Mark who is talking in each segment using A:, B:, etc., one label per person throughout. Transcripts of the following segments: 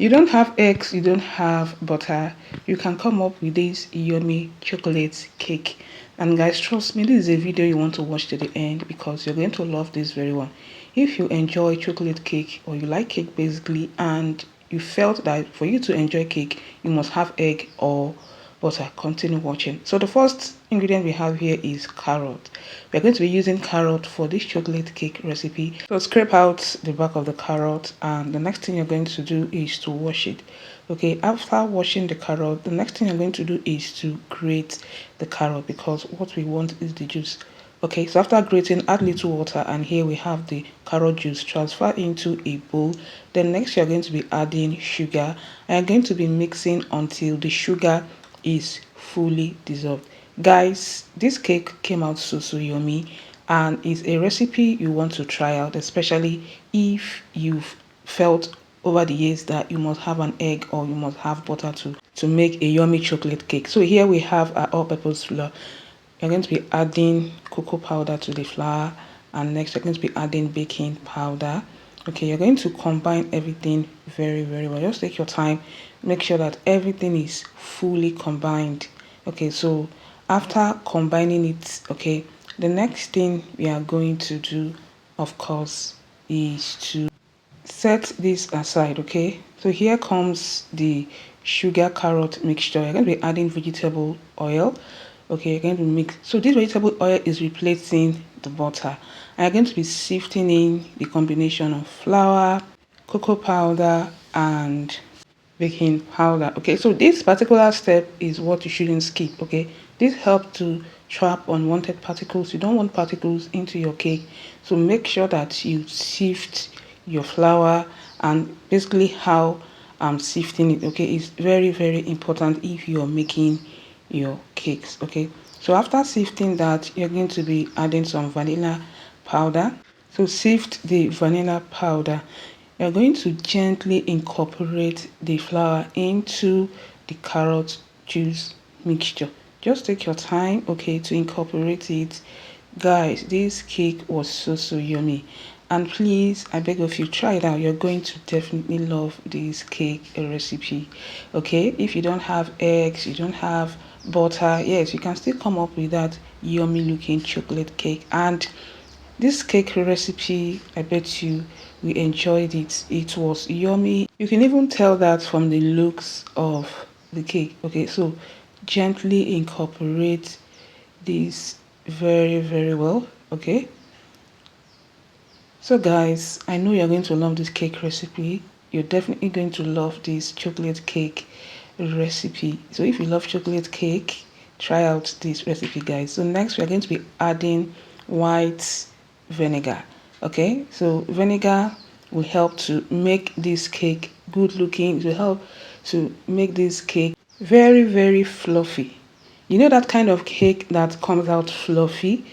A: you don't have eggs, you don't have butter, you can come up with this yummy chocolate cake. And guys, trust me, this is a video you want to watch to the end because you're going to love this very one. If you enjoy chocolate cake or you like cake basically, and you felt that for you to enjoy cake you must have egg or butter, continue watching. So the first ingredient we have here is carrot. We're going to be using carrot for this chocolate cake recipe. So scrape out the back of the carrot, and the next thing you're going to do is to wash it. Okay, after washing the carrot, the next thing you're going to do is to grate the carrot because what we want is the juice. Okay, so after grating, add little water, and here we have the carrot juice. Transfer into a bowl. Then next you're going to be adding sugar, and you're going to be mixing until the sugar is fully dissolved. Guys, this cake came out so yummy, and it's a recipe you want to try out, especially if you've felt over the years that you must have an egg or you must have butter to make a yummy chocolate cake. So here we have our all-purpose flour. You're going to be adding cocoa powder to the flour, and next you're going to be adding baking powder. Okay, you're going to combine everything very well. Just take your time, make sure that everything is fully combined. Okay, so after combining it, okay, the next thing we are going to do, of course, is to set this aside. Okay, so here comes the sugar carrot mixture. You're going to be adding vegetable oil. Okay, you're going to mix. So this vegetable oil is replacing the butter. And you're going to be sifting in the combination of flour, cocoa powder, and baking powder. Okay, so this particular step is what you shouldn't skip. Okay, this helps to trap unwanted particles. You don't want particles into your cake, so make sure that you sift your flour, and basically how I'm sifting it, okay, is very important if you're making your cakes. Okay, so after sifting that, you're going to be adding some vanilla powder. So sift the vanilla powder. You're going to gently incorporate the flour into the carrot juice mixture. Just take your time, okay, to incorporate it. Guys, this cake was so yummy, and please, I beg of you, try it out. You're going to definitely love this cake recipe. Okay, if you don't have eggs, you don't have butter, yes, you can still come up with that yummy looking chocolate cake. And this cake recipe, I bet you we enjoyed it. It was yummy. You can even tell that from the looks of the cake. Okay, so gently incorporate this very well. Okay, so guys, I know you're going to love this cake recipe. You're definitely going to love this chocolate cake recipe. So if you love chocolate cake, try out this recipe, guys. So next we're going to be adding white vinegar. Okay, so vinegar will help to make this cake good looking. It will help to make this cake very fluffy. You know that kind of cake that comes out fluffy?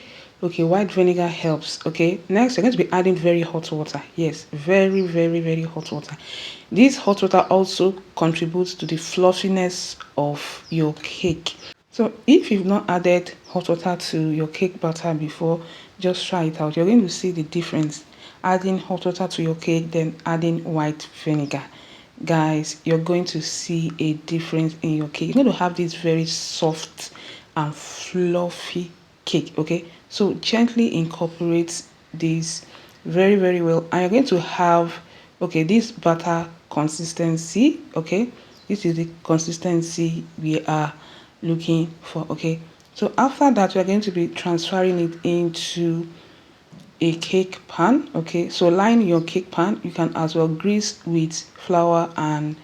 A: Okay, white vinegar helps. Okay, next you're going to be adding very hot water. Yes, very hot water. This hot water also contributes to the fluffiness of your cake. So if you've not added hot water to your cake batter before, just try it out. You're going to see the difference. Adding hot water to your cake, then adding white vinegar. Guys, you're going to see a difference in your cake. You're going to have this very soft and fluffy cake. Okay, so gently incorporate this very well, and you're going to have, okay, this batter consistency. Okay, this is the consistency we are looking for. Okay, so after that we're going to be transferring it into a cake pan. Okay, so line your cake pan. You can as well grease with flour and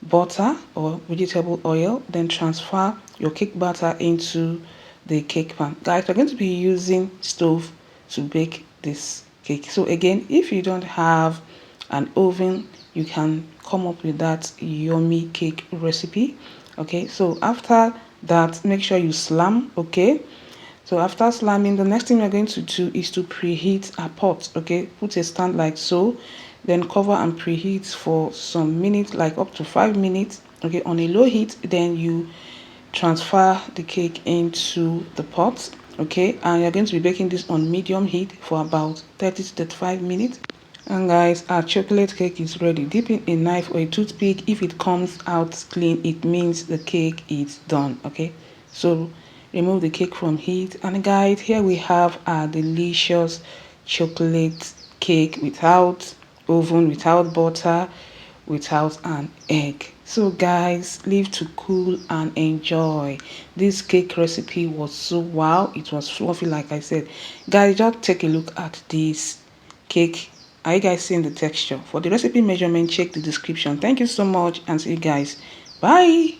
A: butter or vegetable oil, then transfer your cake batter into the cake pan. Guys, we're going to be using stove to bake this cake. So again, if you don't have an oven, you can come up with that yummy cake recipe. Okay, so after that, make sure you slam. Okay, so after slamming, the next thing we're going to do is to preheat a pot. Okay, put a stand like so, then cover and preheat for some minutes, like up to 5 minutes. Okay, on a low heat, then you transfer the cake into the pot. Okay, and you're going to be baking this on medium heat for about 30 to 35 minutes. And guys, our chocolate cake is ready. Dip in a knife or a toothpick. If it comes out clean, it means the cake is done. Okay, so remove the cake from heat. And guys, here we have our delicious chocolate cake without oven, without butter, without an egg. So guys, leave to cool and enjoy. This cake recipe was so wow, it was fluffy like I said. Guys, just take a look at this cake. Are you guys seeing the texture? For the recipe measurement, check the description. Thank you so much and see you guys. Bye.